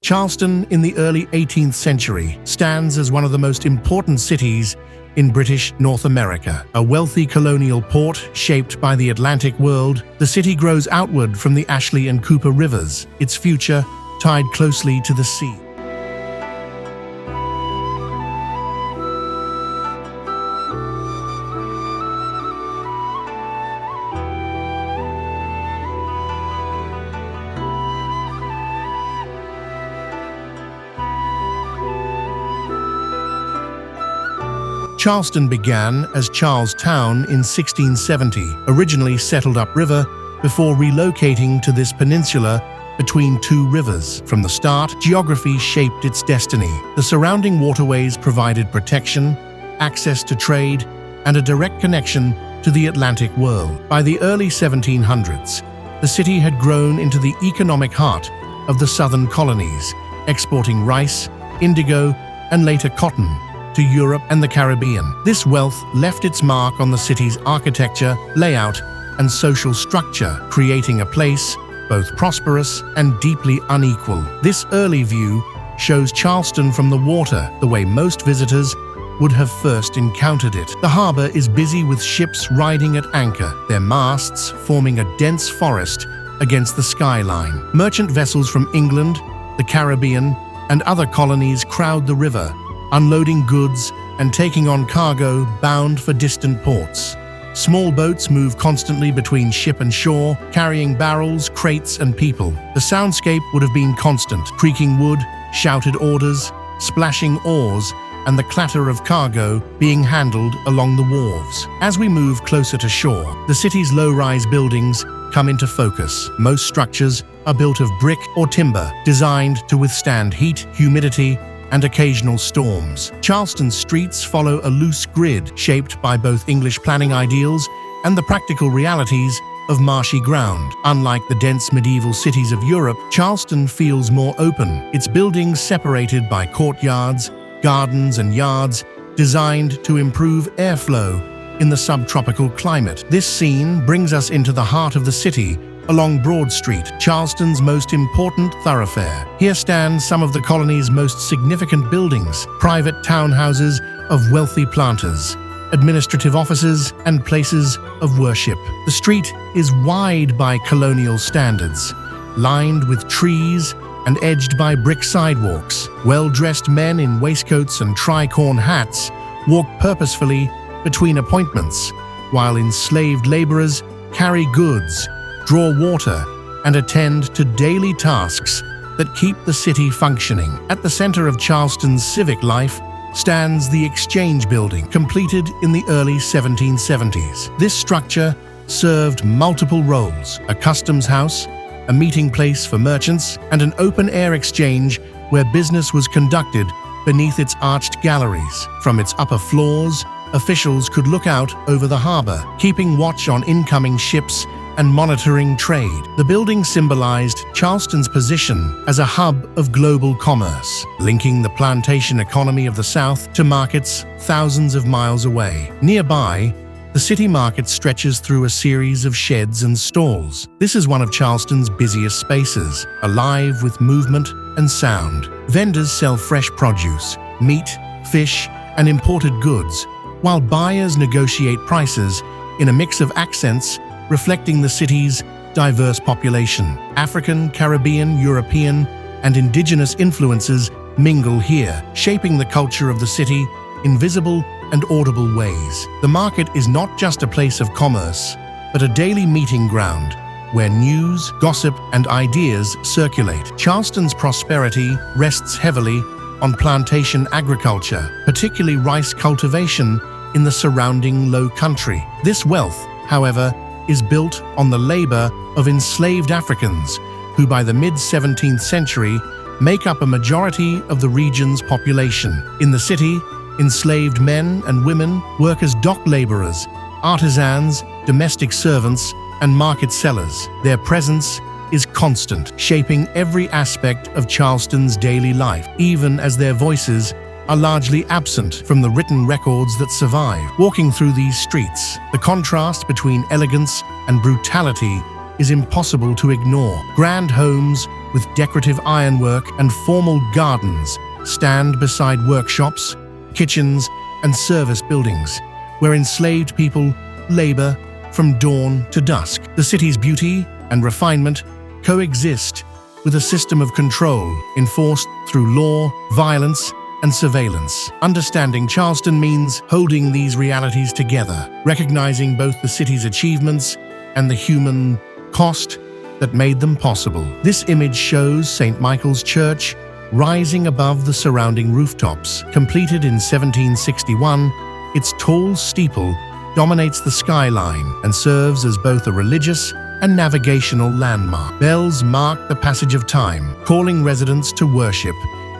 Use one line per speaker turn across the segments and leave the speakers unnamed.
Charleston, in the early 18th century, stands as one of the most important cities in British North America. A wealthy colonial port shaped by the Atlantic world, the city grows outward from the Ashley and Cooper rivers, its future tied closely to the sea. Charleston began as Charlestown in 1670, originally settled upriver before relocating to this peninsula between two rivers. From the start, geography shaped its destiny. The surrounding waterways provided protection, access to trade, and a direct connection to the Atlantic world. By the early 1700s, the city had grown into the economic heart of the southern colonies, exporting rice, indigo, and later cotton to Europe and the Caribbean. This wealth left its mark on the city's architecture, layout, and social structure, creating a place both prosperous and deeply unequal. This early view shows Charleston from the water, the way most visitors would have first encountered it. The harbor is busy with ships riding at anchor, their masts forming a dense forest against the skyline. Merchant vessels from England, the Caribbean, and other colonies crowd the river, unloading goods and taking on cargo bound for distant ports. Small boats move constantly between ship and shore, carrying barrels, crates, and people. The soundscape would have been constant: creaking wood, shouted orders, splashing oars, and the clatter of cargo being handled along the wharves. As we move closer to shore, the city's low-rise buildings come into focus. Most structures are built of brick or timber, designed to withstand heat, humidity, and occasional storms. Charleston's streets follow a loose grid shaped by both English planning ideals and the practical realities of marshy ground. Unlike the dense medieval cities of Europe, Charleston feels more open, its buildings separated by courtyards, gardens, and yards designed to improve airflow in the subtropical climate. This scene brings us into the heart of the city, along Broad Street, Charleston's most important thoroughfare. Here stand some of the colony's most significant buildings: private townhouses of wealthy planters, administrative offices, and places of worship. The street is wide by colonial standards, lined with trees and edged by brick sidewalks. Well-dressed men in waistcoats and tricorn hats walk purposefully between appointments, while enslaved laborers carry goods, draw water, and attend to daily tasks that keep the city functioning. At the center of Charleston's civic life stands the Exchange Building, completed in the early 1770s. This structure served multiple roles: a customs house, a meeting place for merchants, and an open-air exchange where business was conducted beneath its arched galleries. From its upper floors, officials could look out over the harbor, keeping watch on incoming ships and monitoring trade. The building symbolized Charleston's position as a hub of global commerce, linking the plantation economy of the South to markets thousands of miles away. Nearby, the city market stretches through a series of sheds and stalls. This is one of Charleston's busiest spaces, alive with movement and sound. Vendors sell fresh produce, meat, fish, and imported goods, while buyers negotiate prices in a mix of accents reflecting the city's diverse population. African, Caribbean, European, and indigenous influences mingle here, shaping the culture of the city in visible and audible ways. The market is not just a place of commerce, but a daily meeting ground where news, gossip, and ideas circulate. Charleston's prosperity rests heavily on plantation agriculture, particularly rice cultivation in the surrounding low country. This wealth, however, is built on the labor of enslaved Africans, who by the mid-17th century make up a majority of the region's population. In the city, enslaved men and women work as dock laborers, artisans, domestic servants, and market sellers. Their presence is constant, shaping every aspect of Charleston's daily life, even as their voices are largely absent from the written records that survive. Walking through these streets, the contrast between elegance and brutality is impossible to ignore. Grand homes with decorative ironwork and formal gardens stand beside workshops, kitchens, and service buildings, where enslaved people labor from dawn to dusk. The city's beauty and refinement coexist with a system of control enforced through law, violence, and surveillance. Understanding Charleston means holding these realities together, recognizing both the city's achievements and the human cost that made them possible. This image shows St. Michael's Church rising above the surrounding rooftops. Completed in 1761, its tall steeple dominates the skyline and serves as both a religious and navigational landmark. Bells mark the passage of time, calling residents to worship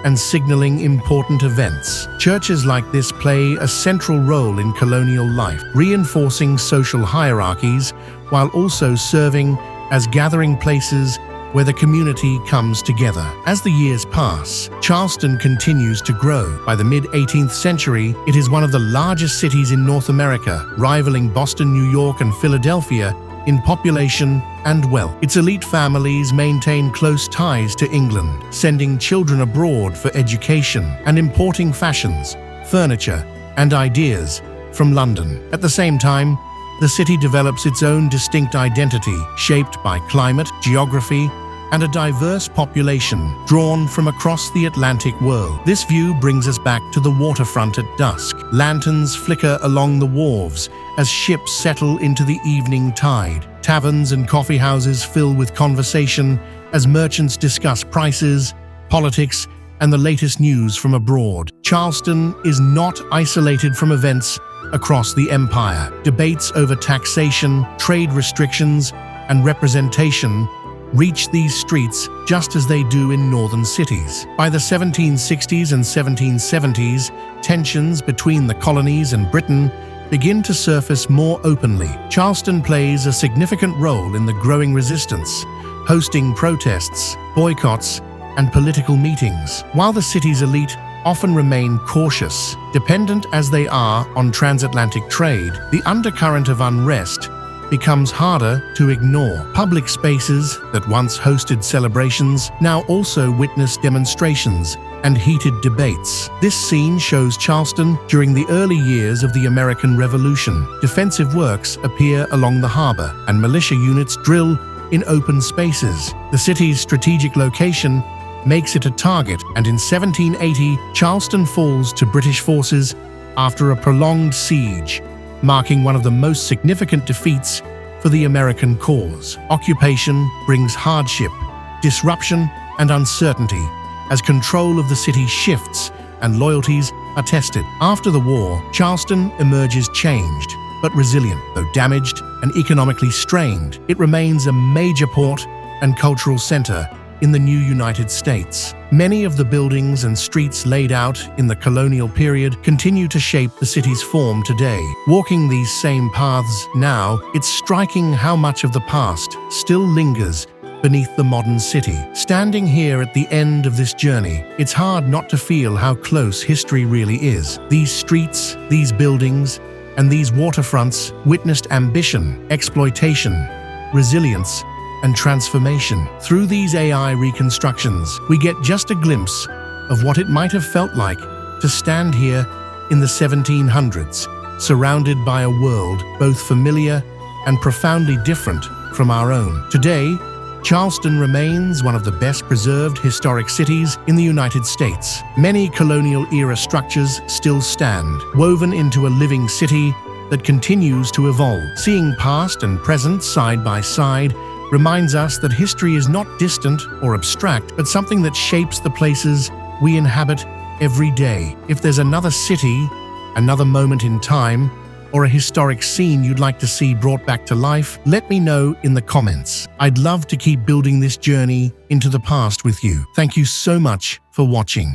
and signaling important events. Churches like this play a central role in colonial life, reinforcing social hierarchies while also serving as gathering places where the community comes together. As the years pass, Charleston continues to grow. By the mid-18th century, it is one of the largest cities in North America, rivaling Boston, New York, and Philadelphia in population and wealth. Its elite families maintain close ties to England, sending children abroad for education and importing fashions, furniture, and ideas from London. At the same time, the city develops its own distinct identity, shaped by climate, geography, and a diverse population drawn from across the Atlantic world. This view brings us back to the waterfront at dusk. Lanterns flicker along the wharves as ships settle into the evening tide. Taverns and coffee houses fill with conversation as merchants discuss prices, politics, and the latest news from abroad. Charleston is not isolated from events across the empire. Debates over taxation, trade restrictions, and representation reach these streets just as they do in northern cities. By the 1760s and 1770s, tensions between the colonies and Britain begin to surface more openly. Charleston plays a significant role in the growing resistance, hosting protests, boycotts, and political meetings. While the city's elite often remain cautious, dependent as they are on transatlantic trade, the undercurrent of unrest becomes harder to ignore. Public spaces that once hosted celebrations now also witness demonstrations and heated debates. This scene shows Charleston during the early years of the American Revolution. Defensive works appear along the harbor, and militia units drill in open spaces. The city's strategic location makes it a target, and in 1780, Charleston falls to British forces after a prolonged siege, marking one of the most significant defeats for the American cause. Occupation brings hardship, disruption, and uncertainty as control of the city shifts and loyalties are tested. After the war, Charleston emerges changed but resilient. Though damaged and economically strained, it remains a major port and cultural center in the new United States. Many of the buildings and streets laid out in the colonial period continue to shape the city's form today. Walking these same paths now, it's striking how much of the past still lingers beneath the modern city. Standing here at the end of this journey, it's hard not to feel how close history really is. These streets, these buildings, and these waterfronts witnessed ambition, exploitation, resilience, and transformation. Through these AI reconstructions, we get just a glimpse of what it might have felt like to stand here in the 1700s, surrounded by a world both familiar and profoundly different from our own. Today, Charleston remains one of the best preserved historic cities in the United States. Many colonial-era structures still stand, woven into a living city that continues to evolve. Seeing past and present side by side reminds us that history is not distant or abstract, but something that shapes the places we inhabit every day. If there's another city, another moment in time, or a historic scene you'd like to see brought back to life, let me know in the comments. I'd love to keep building this journey into the past with you. Thank you so much for watching.